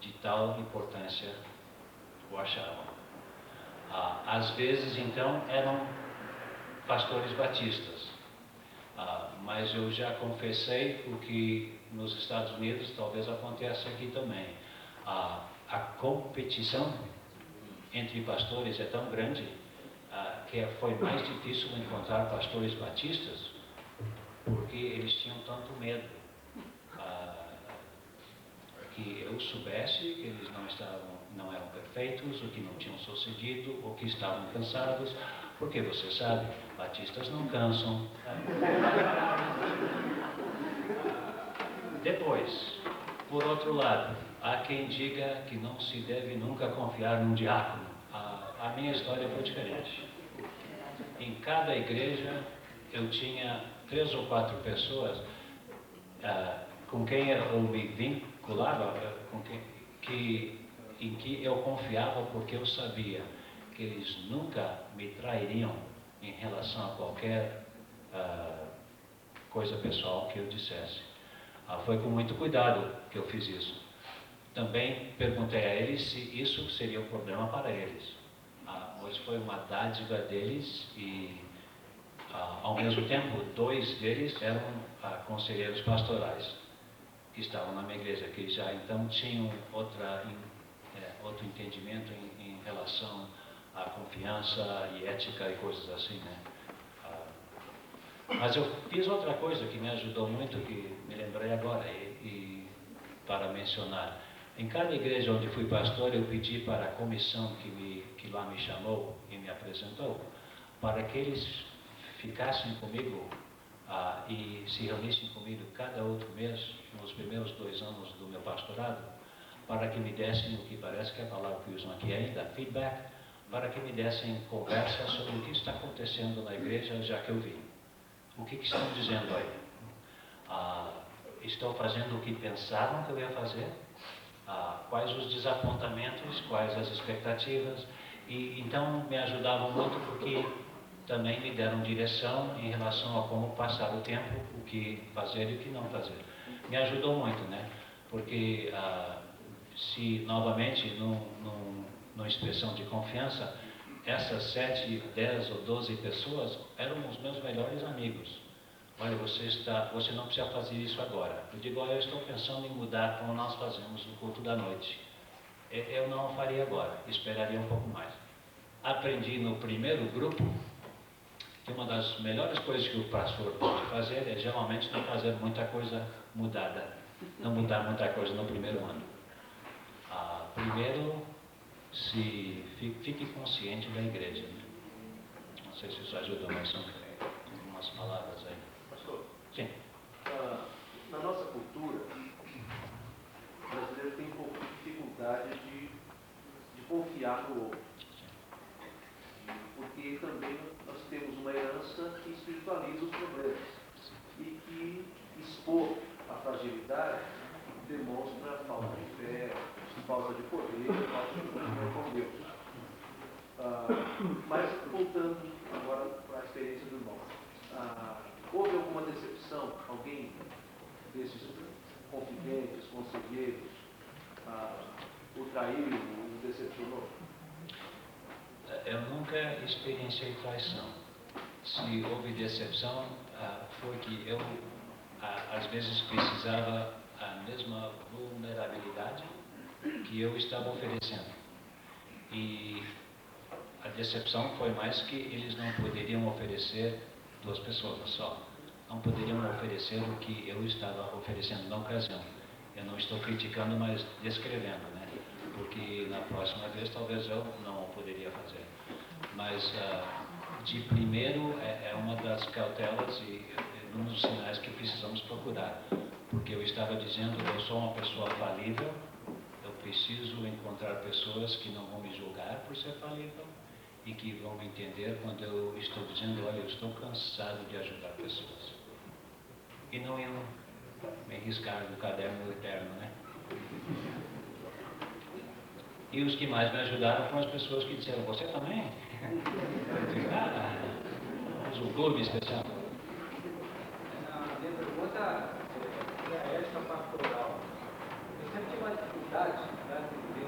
Speaker 1: De tal importância o achavam. Às vezes, então, eram pastores batistas, mas eu já confessei o que nos Estados Unidos talvez aconteça aqui também. A competição entre pastores é tão grande que foi mais difícil encontrar pastores batistas, porque eles tinham tanto medo que eu soubesse que eles não eram perfeitos, ou que não tinham sucedido, ou que estavam cansados, porque você sabe, batistas não cansam. Depois, por outro lado, há quem diga que não se deve nunca confiar num diácono. A minha história foi diferente. Em cada igreja eu tinha 3 ou 4 pessoas com quem eu me vinculava, em que eu confiava, porque eu sabia que eles nunca me trairiam em relação a qualquer coisa pessoal que eu dissesse. Foi com muito cuidado que eu fiz isso. Também perguntei a eles se isso seria um problema para eles. Mas foi uma dádiva deles e, ao mesmo tempo, 2 deles eram conselheiros pastorais que estavam na minha igreja, que já então tinham outro entendimento em relação à confiança e ética e coisas assim, né? Mas eu fiz outra coisa que me ajudou muito, que me lembrei agora, e para mencionar. Em cada igreja onde fui pastor, eu pedi para a comissão que lá me chamou e me apresentou, para que eles ficassem comigo e se reunissem comigo cada outro mês, nos primeiros 2 anos do meu pastorado, para que me dessem o que parece que é a palavra que usam aqui ainda, feedback, para que me dessem conversa sobre o que está acontecendo na igreja, já que eu vim. O que estão dizendo aí? Estou fazendo o que pensavam que eu ia fazer? Quais os desapontamentos, quais as expectativas? E então me ajudavam muito, porque também me deram direção em relação a como passar o tempo, o que fazer e o que não fazer. Me ajudou muito, né? Porque se novamente, numa expressão de confiança, essas 7, 10 ou 12 pessoas eram os meus melhores amigos. Olha, você não precisa fazer isso agora. Eu digo, olha, eu estou pensando em mudar como nós fazemos o culto da noite. Eu não faria agora, esperaria um pouco mais. Aprendi no primeiro grupo que uma das melhores coisas que o pastor pode fazer é geralmente não fazer muita coisa mudada, não mudar muita coisa no primeiro ano. primeiro, fique consciente da igreja. Né? Não sei se isso ajuda, mas são algumas palavras aí.
Speaker 5: Pastor?
Speaker 1: Sim.
Speaker 5: Na nossa cultura, o brasileiro tem um pouco de dificuldade de confiar no outro. Porque também nós temos uma herança que espiritualiza os problemas e que expor a fragilidade demonstra falta de fé, falta de poder, falta de comunhão com Deus. Mas voltando agora para a experiência do irmão, houve alguma decepção? Alguém desses confidentes, conselheiros, o traiu, o decepcionou?
Speaker 1: Eu nunca experienciei traição. Se houve decepção, foi que eu, às vezes, precisava a mesma vulnerabilidade que eu estava oferecendo. E a decepção foi mais que eles não poderiam oferecer duas pessoas só. Não poderiam oferecer o que eu estava oferecendo na ocasião. Eu não estou criticando, mas descrevendo, né? Porque na próxima vez talvez eu não o poderia fazer. Mas de primeiro é uma das cautelas e um dos sinais que precisamos procurar. Porque eu estava dizendo, eu sou uma pessoa falível, eu preciso encontrar pessoas que não vão me julgar por ser falível e que vão me entender quando eu estou dizendo, olha, eu estou cansado de ajudar pessoas. E não iam me riscar no caderno eterno, né? E os que mais me ajudaram foram as pessoas que disseram, você também? O clube especial.
Speaker 4: A minha pergunta é a ética pastoral. Eu sempre tive uma dificuldade, né, de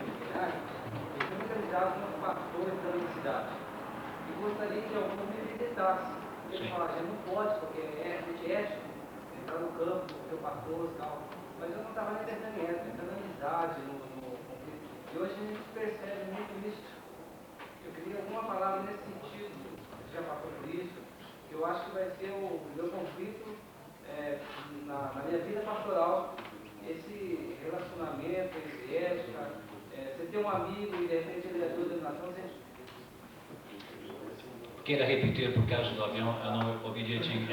Speaker 4: ser organizado com pastores da cidade. E gostaria que algum me visitasse. Ele fala, já não pode, porque é ético, entrar no campo, ser o pastor e tal. Mas eu não estava nem pensando em ética, pensando em amizade, no conflito. E hoje a gente percebe muito isso. Eu queria alguma palavra nesse sentido, você já passou por isso. Eu acho que vai ser o meu conflito na minha vida pastoral, esse relacionamento, esse ética, você ter um amigo e de repente ele é tua denominação, você...
Speaker 1: Queira repetir por causa do avião, eu não ouvi direitinho.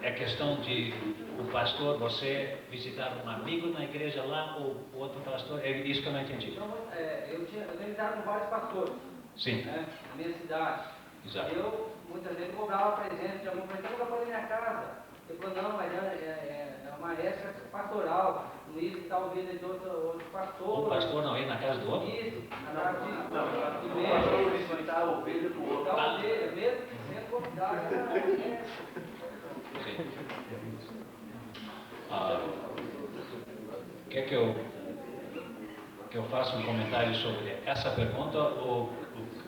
Speaker 1: É questão de o pastor, você visitar um amigo na igreja lá ou outro pastor? É isso que eu não entendi.
Speaker 4: Então, eu tenho visitado com vários pastores.
Speaker 1: Sim.
Speaker 4: Né, na minha cidade.
Speaker 1: Exato.
Speaker 4: Eu, muitas vezes, cobrava presente de algum presente, eu nunca falei na minha casa. Eu falei, não, mas é uma ética pastoral, não ir visitar o vida de outro pastor.
Speaker 1: O pastor não ir na casa do outro?
Speaker 4: Isso, na casa de
Speaker 5: O pastor visitar a ovelha do outro.
Speaker 4: da ovelha, mesmo que sendo convidado.
Speaker 1: Sim. Quer que eu faça um comentário sobre essa pergunta ou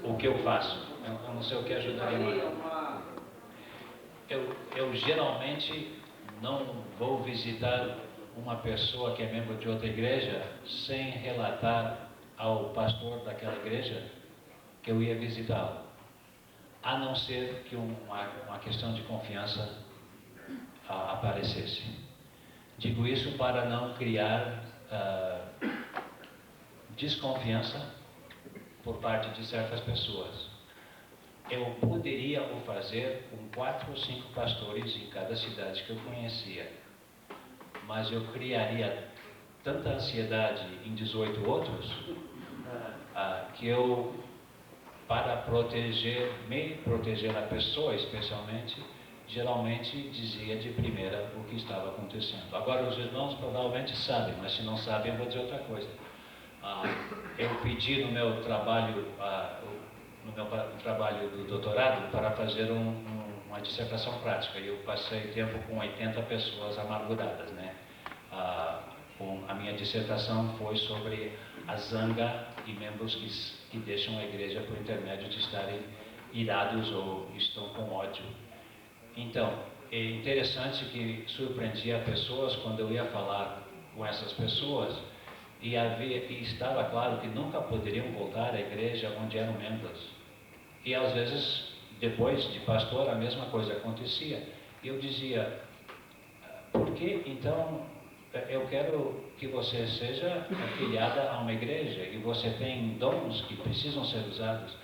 Speaker 1: o que eu faço? Eu não sei o que ajudaria mais. Eu geralmente não vou visitar uma pessoa que é membro de outra igreja sem relatar ao pastor daquela igreja que eu ia visitá-lo, a não ser que uma questão de confiança aparecesse. Digo isso para não criar desconfiança por parte de certas pessoas. Eu poderia o fazer com 4 ou 5 pastores em cada cidade que eu conhecia, mas eu criaria tanta ansiedade em 18 outros que eu, para me proteger a pessoa especialmente, geralmente dizia de primeira o que estava acontecendo. Agora os irmãos provavelmente sabem, mas se não sabem eu vou dizer outra coisa. Eu pedi no meu trabalho, no trabalho do doutorado, para fazer uma dissertação prática. E eu passei tempo com 80 pessoas amarguradas, né? A minha dissertação foi sobre a zanga e membros que deixam a igreja por intermédio de estarem irados ou estão com ódio. Então, é interessante que surpreendia pessoas quando eu ia falar com essas pessoas e estava claro que nunca poderiam voltar à igreja onde eram membros. E às vezes, depois de pastor, a mesma coisa acontecia. E eu dizia, por que então eu quero que você seja afiliada a uma igreja e você tem dons que precisam ser usados.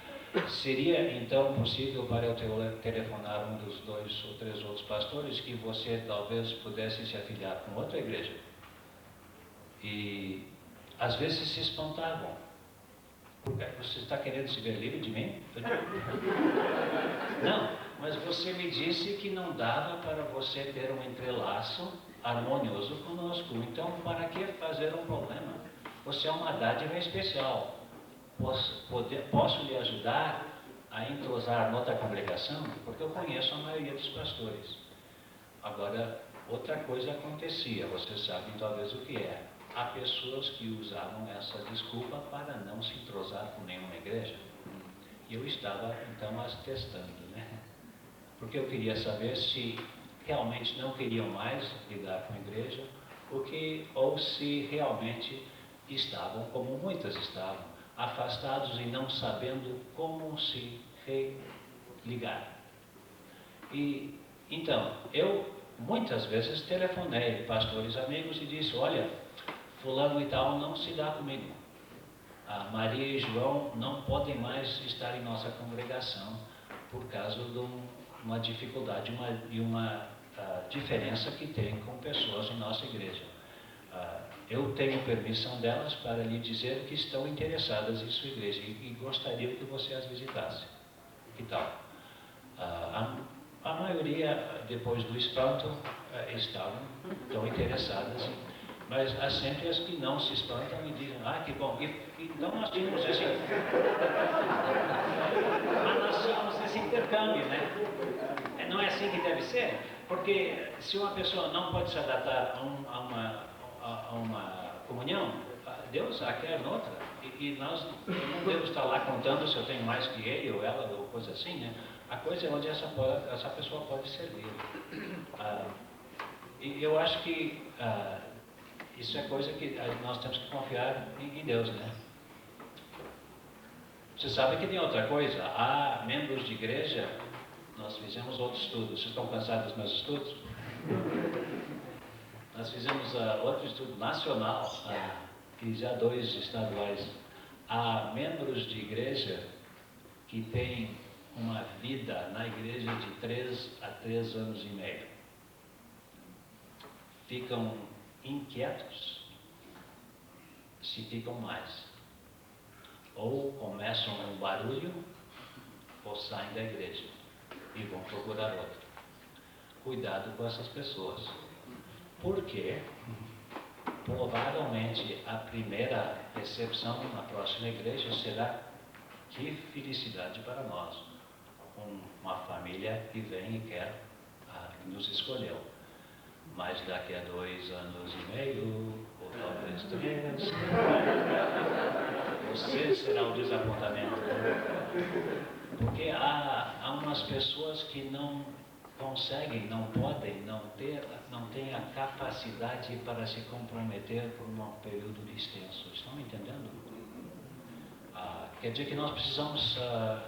Speaker 1: Seria então possível para eu telefonar um dos 2 ou 3 outros pastores que você talvez pudesse se afiliar com outra igreja? E às vezes se espantavam. Porque você está querendo se ver livre de mim? Não, mas você me disse que não dava para você ter um entrelaço harmonioso conosco. Então, para que fazer um problema? Você é uma dádiva especial. Posso lhe ajudar a entrosar noutra congregação? Porque eu conheço a maioria dos pastores. Agora, outra coisa acontecia, vocês sabem talvez o que é. Há pessoas que usavam essa desculpa para não se entrosar com nenhuma igreja. E eu estava, então, as testando, né? Porque eu queria saber se realmente não queriam mais lidar com a igreja, ou se realmente estavam, como muitas estavam, afastados e não sabendo como se religar. E, então, eu muitas vezes telefonei pastores amigos e disse, olha, fulano e tal não se dá comigo. A Maria e João não podem mais estar em nossa congregação por causa de uma dificuldade e uma diferença que tem com pessoas em nossa igreja. Eu tenho permissão delas para lhe dizer que estão interessadas em sua igreja e gostariam que você as visitasse. Que tal? A maioria, depois do espanto, estão interessadas, mas há sempre as que não se espantam e dizem, que bom, então nós tínhamos esse intercâmbio, né? Não é assim que deve ser? Porque se uma pessoa não pode se adaptar a uma comunhão, Deus a quer noutra. E eu não devo estar lá contando se eu tenho mais que ele ou ela ou coisa assim, né? A coisa é onde essa pessoa pode servir. E eu acho que isso é coisa que nós temos que confiar em Deus, né? Você sabe que tem outra coisa. Há membros de igreja, nós fizemos outro estudo. Vocês estão cansados dos meus estudos? Nós fizemos outro estudo nacional e já 2 estaduais. Há membros de igreja que têm uma vida na igreja de 3 a 3 anos e meio. Ficam inquietos se ficam mais. Ou começam um barulho, ou saem da igreja e vão procurar outra. Cuidado com essas pessoas. Porque provavelmente a primeira recepção na próxima igreja será que felicidade para nós. Uma família que vem e quer, nos escolheu. Mas daqui a 2 anos e meio, ou talvez 3, você será o desapontamento. Porque há umas pessoas que não conseguem, não podem, não têm a capacidade para se comprometer por um período extenso. Estão me entendendo? Quer dizer que nós precisamos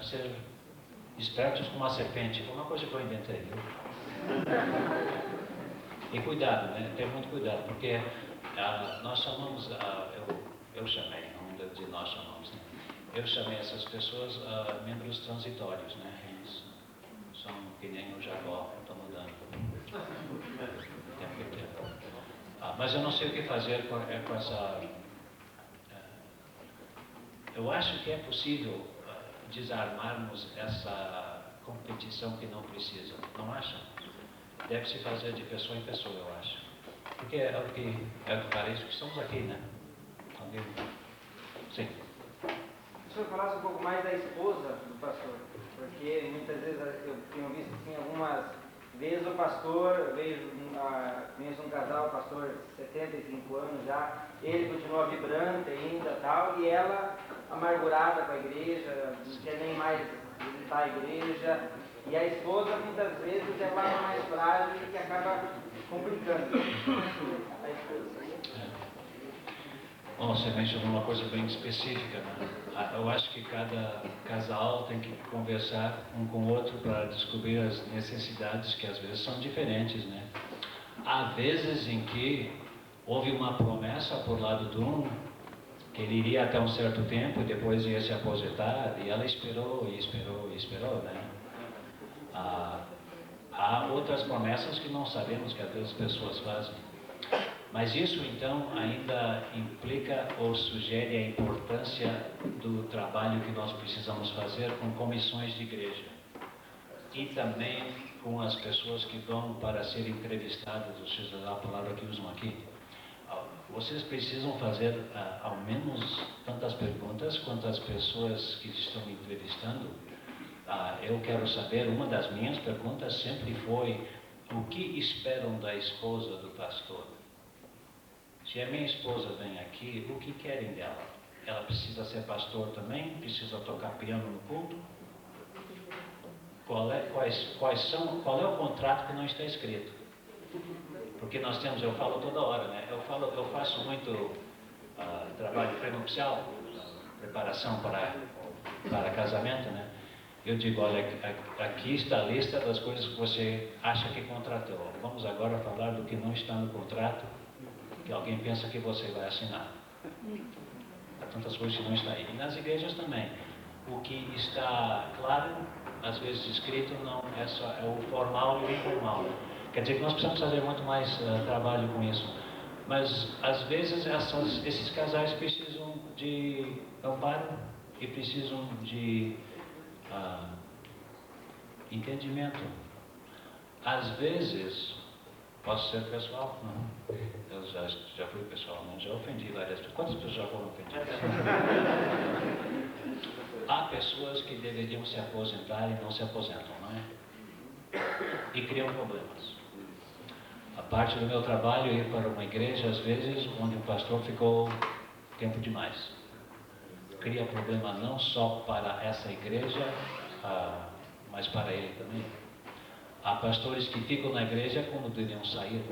Speaker 1: ser espertos como a serpente. Foi uma coisa que eu inventei, viu? E cuidado, né? Ter muito cuidado, porque nós chamamos, eu chamei, não devo dizer nós chamamos, né? Eu chamei essas pessoas membros transitórios, né? Eles são que nem o Jacó, estão mudando. Mas eu não sei o que fazer com essa... eu acho que é possível desarmarmos essa competição que não precisa, não acham? Deve se fazer de pessoa em pessoa, eu acho. Porque é o que parece que estamos aqui, né? Alguém? Sim.
Speaker 6: Se o senhor falasse um pouco mais da esposa do pastor, porque muitas vezes eu tenho visto assim, algumas vezes o pastor, conheço um casal, pastor 75 anos já, ele continua vibrante ainda tal, e ela amargurada com a igreja, não quer nem mais visitar a igreja. E a esposa, muitas vezes, é lá mais frágil e que acaba complicando a esposa.
Speaker 1: Bom, você mencionou uma coisa bem específica, né? Eu acho que cada casal tem que conversar um com o outro para descobrir as necessidades que às vezes são diferentes, né? Há vezes em que houve uma promessa por lado de um que ele iria até um certo tempo e depois ia se aposentar, e ela esperou e esperou e esperou, né? Há outras promessas que não sabemos que às vezes as pessoas fazem. Mas isso então ainda implica ou sugere a importância do trabalho que nós precisamos fazer com comissões de igreja. E também com as pessoas que vão para serem entrevistadas, ou seja, a palavra que usam aqui. Vocês precisam fazer ao menos tantas perguntas quanto as pessoas que estão entrevistando. Eu quero saber, uma das minhas perguntas sempre foi: o que esperam da esposa do pastor? Se a minha esposa vem aqui, o que querem dela? Ela precisa ser pastor também? Precisa tocar piano no culto? Qual é o contrato que não está escrito? Porque nós temos, eu falo toda hora, né? Eu faço muito trabalho prenupcial, preparação para casamento, né? Eu digo, olha, aqui está a lista das coisas que você acha que contratou. Vamos agora falar do que não está no contrato, que alguém pensa que você vai assinar. Há tantas coisas que não estão aí. E nas igrejas também. O que está claro, às vezes escrito, não é só é o formal e o informal. Quer dizer que nós precisamos fazer muito mais trabalho com isso. Mas, às vezes, esses casais precisam de amparo e precisam de entendimento. Às vezes, posso ser pessoal? Não. Eu já fui pessoal, né? Já ofendi várias pessoas. Quantas pessoas já foram ofendidas? Há pessoas que deveriam se aposentar e não se aposentam, não é? E criam problemas. A parte do meu trabalho é ir para uma igreja, às vezes, onde o pastor ficou tempo demais. Cria problema não só para essa igreja, mas para ele também. Há pastores que ficam na igreja quando deveriam sair,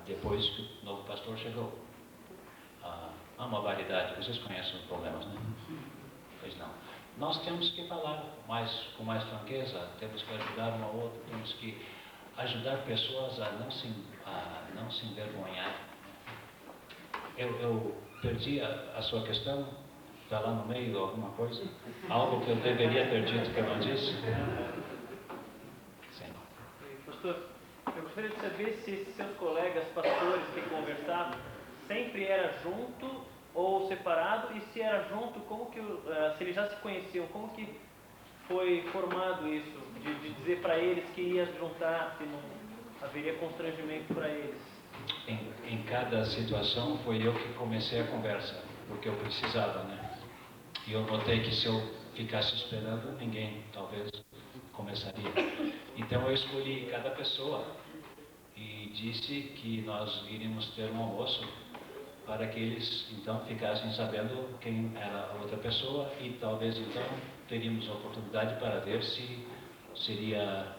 Speaker 1: depois que o novo pastor chegou. Há uma variedade, vocês conhecem os problemas, né? Pois não. Nós temos que falar com mais franqueza, temos que ajudar um ao outro, temos que ajudar pessoas a não se envergonhar. Eu perdi a sua questão, está lá no meio alguma coisa? Algo que eu deveria ter dito que eu não disse? Sim.
Speaker 7: Pastor, eu gostaria de saber se seus colegas pastores que conversavam sempre era junto ou separado, e se era junto, como que se eles já se conheciam, como que foi formado isso, de dizer para eles que ia juntar, se não haveria constrangimento para eles?
Speaker 1: Em cada situação foi eu que comecei a conversa, porque eu precisava, né? E eu notei que se eu ficasse esperando, ninguém talvez começaria. Então eu escolhi cada pessoa e disse que nós iríamos ter um almoço para que eles então ficassem sabendo quem era a outra pessoa, e talvez então teríamos a oportunidade para ver se seria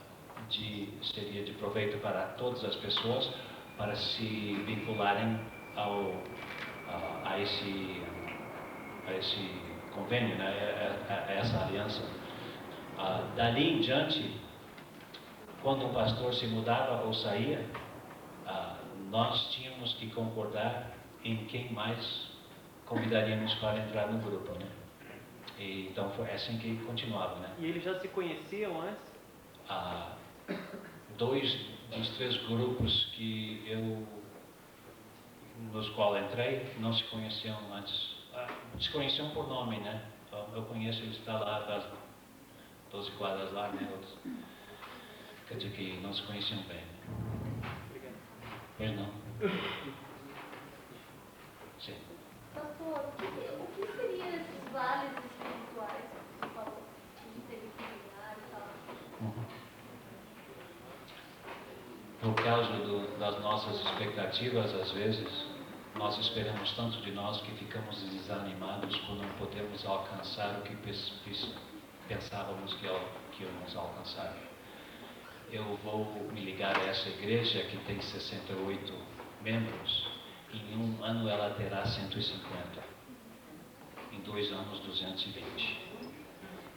Speaker 1: de proveito para todas as pessoas, para se vincularem a esse convênio, né? A essa aliança. Dali em diante, quando um pastor se mudava ou saía, nós tínhamos que concordar em quem mais convidaríamos para entrar no grupo, né? E, então foi assim que continuava, né?
Speaker 7: E eles já se conheciam antes?
Speaker 1: Dois dos três grupos nos quais entrei não se conheciam antes. Se conheciam por nome, né? Então, eu conheço, ele está lá das 12 quadras lá, né? Outros. Quer dizer que não se conheciam bem.
Speaker 7: Obrigado.
Speaker 1: Pois não? Sim.
Speaker 8: Pastor, o que seriam esses vales espirituais que você falou? De ter que cuidar e tal?
Speaker 1: Por causa das nossas expectativas, às vezes, nós esperamos tanto de nós que ficamos desanimados quando não podemos alcançar o que pensávamos que íamos alcançar. Eu vou me ligar a essa igreja que tem 68 membros. Em um ano ela terá 150. Em 2 anos, 220.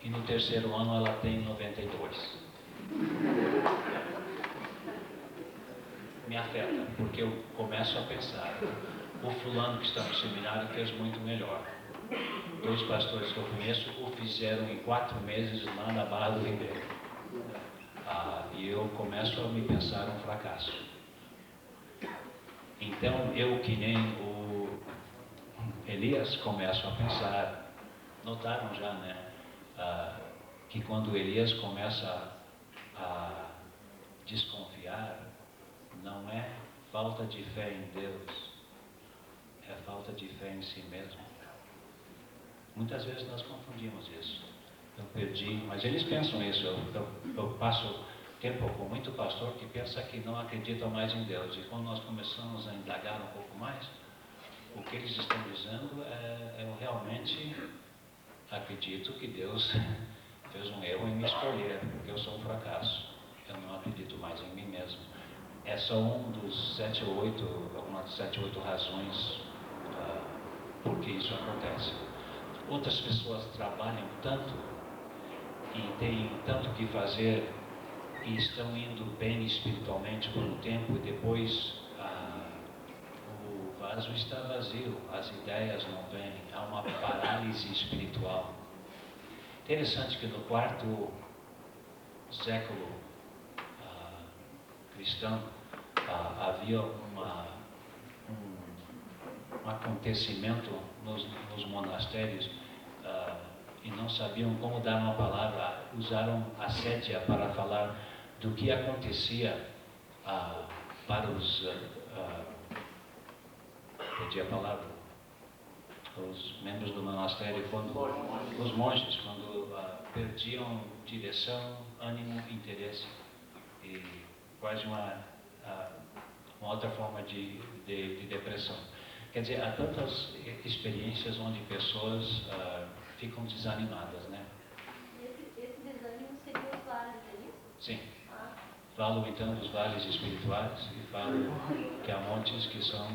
Speaker 1: E no terceiro ano ela tem 92. me afeta, porque eu começo a pensar, o fulano que está no seminário fez muito melhor. 2 pastores que eu conheço o fizeram em 4 meses lá na Barra do Ribeiro. E eu começo a me pensar um fracasso. Então eu, que nem o Elias, começo a pensar, notaram já, né, que quando Elias começa a desconfiar, não é falta de fé em Deus, é falta de fé em si mesmo. Muitas vezes nós confundimos isso. Eu perdi, mas eles pensam isso. Eu passo tempo com muito pastor que pensa que não acredita mais em Deus. E quando nós começamos a indagar um pouco mais, o que eles estão dizendo eu realmente acredito que Deus fez um erro em me escolher, porque eu sou um fracasso. Eu não acredito mais em mim mesmo. É só uma das 7 ou 8 razões por que isso acontece. Outras pessoas trabalham tanto e têm tanto que fazer e estão indo bem espiritualmente por um tempo e depois o vaso está vazio, as ideias não vêm, há uma parálise espiritual. Interessante que no 4º século cristão havia um acontecimento nos monastérios e não sabiam como dar uma palavra, usaram a sétia para falar do que acontecia para os perdi a palavra, os membros do monastério, os monges, quando perdiam direção, ânimo, interesse e quase uma outra forma de depressão. Quer dizer, há tantas experiências onde pessoas ficam desanimadas, né?
Speaker 8: E esse desânimo seria os vales, é isso?
Speaker 1: Sim. Falo então dos vales espirituais e falo que há montes que são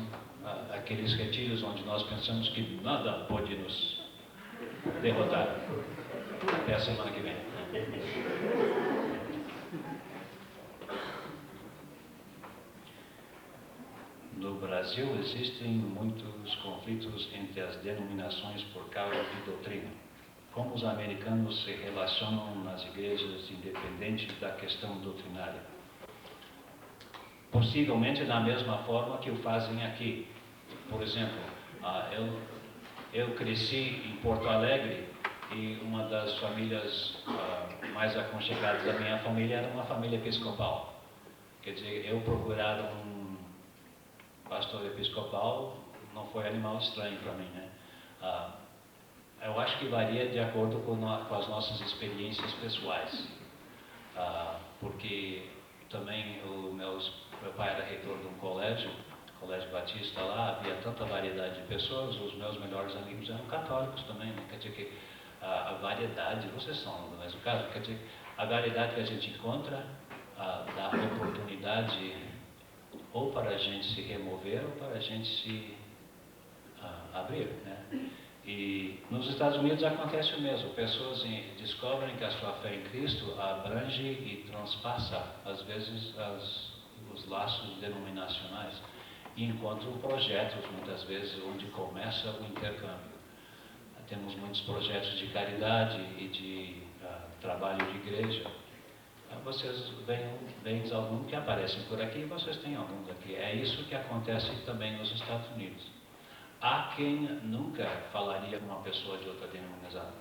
Speaker 1: aqueles retiros onde nós pensamos que nada pode nos derrotar. Até a semana que vem. No Brasil existem muitos conflitos entre as denominações por causa de doutrina. Como os americanos se relacionam nas igrejas independente da questão doutrinária? Possivelmente da mesma forma que o fazem aqui. Por exemplo, eu cresci em Porto Alegre e uma das famílias mais aconchegadas da minha família era uma família episcopal. Quer dizer, eu procurar um pastor episcopal não foi animal estranho para mim, né? Eu acho que varia de acordo com as nossas experiências pessoais, porque também meu pai era reitor de um colégio batista lá, havia tanta variedade de pessoas, os meus melhores amigos eram católicos também, né? Quer dizer que a variedade, vocês são do mesmo caso, quer dizer, a variedade que a gente encontra dá oportunidade ou para a gente se remover ou para a gente se abrir, né? E nos Estados Unidos acontece o mesmo. Pessoas descobrem que a sua fé em Cristo abrange e transpassa, às vezes, os laços denominacionais e encontram projetos, muitas vezes, onde começa o intercâmbio. Temos muitos projetos de caridade e de trabalho de igreja. Vocês veem alguns que aparecem por aqui e vocês têm alguns aqui. É isso que acontece também nos Estados Unidos. Há quem nunca falaria com uma pessoa de outra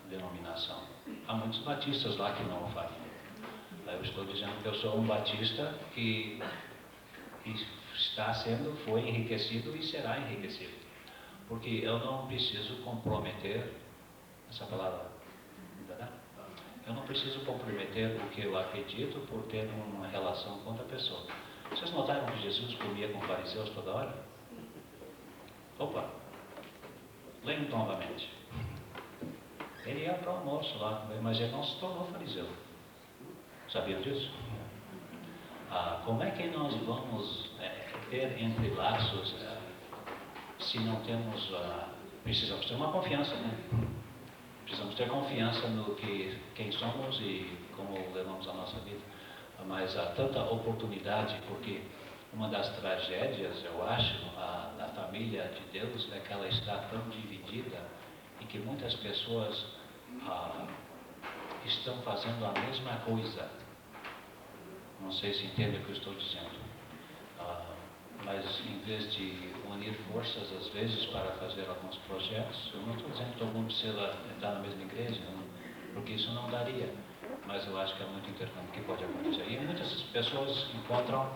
Speaker 1: denominação. Há muitos batistas lá que não o fariam. Eu estou dizendo que eu sou um batista que foi enriquecido e será enriquecido. Porque eu não preciso comprometer, essa palavra, entendeu? Eu não preciso comprometer o que eu acredito por ter uma relação com outra pessoa. Vocês notaram que Jesus comia com fariseus toda hora? Opa! Leiam novamente. Ele ia para o almoço lá, mas ele não se tornou fariseu. Sabiam disso? Como é que nós vamos ter entrelaços se não temos... precisamos ter uma confiança, né? Precisamos ter confiança no quem somos e como levamos a nossa vida. Mas há tanta oportunidade, porque uma das tragédias, eu acho, da família de Deus é que ela está tão dividida e que muitas pessoas estão fazendo a mesma coisa. Não sei se entende o que eu estou dizendo. Mas em vez de unir forças, às vezes, para fazer alguns projetos, eu não estou dizendo que todo mundo precisa entrar na mesma igreja, porque isso não daria. Mas eu acho que é muito interessante que pode acontecer. E muitas pessoas encontram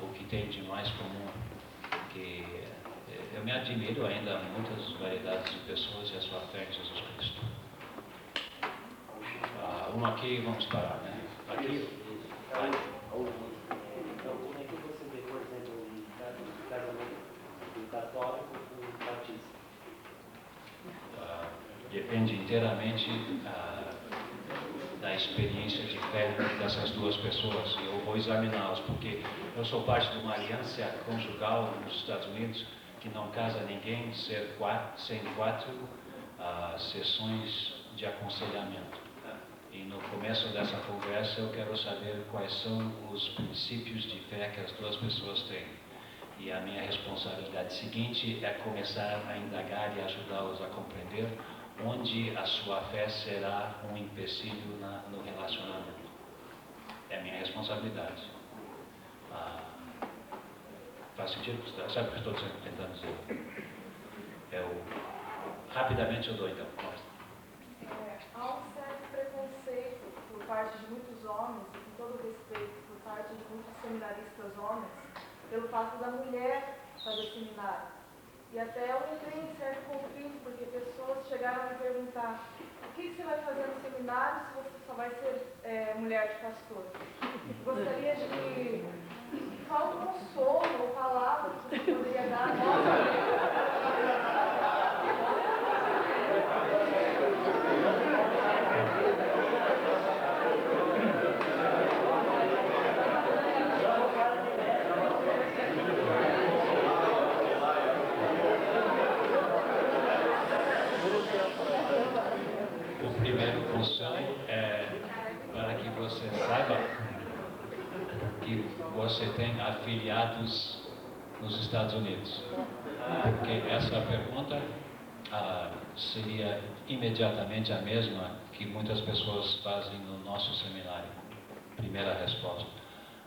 Speaker 1: o que tem de mais comum, que eu me admiro ainda muitas variedades de pessoas e a sua fé em Jesus Cristo. Aqui, vamos parar, né? Aqui. Vai.
Speaker 9: Então, como é que você vê, por exemplo, um casamento do católico com o batista?
Speaker 1: Depende inteiramente da experiência de fé dessas duas pessoas. Eu vou examiná-las, porque eu sou parte de uma aliança conjugal nos Estados Unidos que não casa ninguém sem 4 sessões de aconselhamento. E no começo dessa conversa eu quero saber quais são os princípios de fé que as duas pessoas têm. E a minha responsabilidade seguinte é começar a indagar e ajudá-los a compreender onde a sua fé será um empecilho no relacionamento. É a minha responsabilidade. Faz sentido? Sabe o que eu estou tentando dizer? Rapidamente eu dou então.
Speaker 10: Há um certo preconceito por parte de muitos homens, e com todo respeito por parte de muitos seminaristas homens, pelo fato da mulher fazer seminário. E até eu entrei em certo conflito, porque pessoas chegaram a me perguntar: o que você vai fazer no seminário se você só vai ser mulher de pastor? Gostaria de falar um consolo ou palavras que você poderia dar a nós.
Speaker 1: O primeiro consolo é para que você saiba que você tem afiliados nos Estados Unidos. Porque essa pergunta seria imediatamente a mesma que muitas pessoas fazem no nosso seminário. Primeira resposta.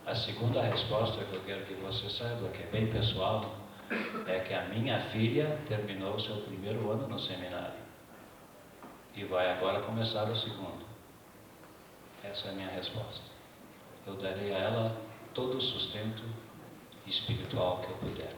Speaker 1: A segunda resposta que eu quero que você saiba, que é bem pessoal, é que a minha filha terminou o seu primeiro ano no seminário e vai agora começar o segundo. Essa é a minha resposta. Eu darei a ela todo o sustento espiritual que eu puder.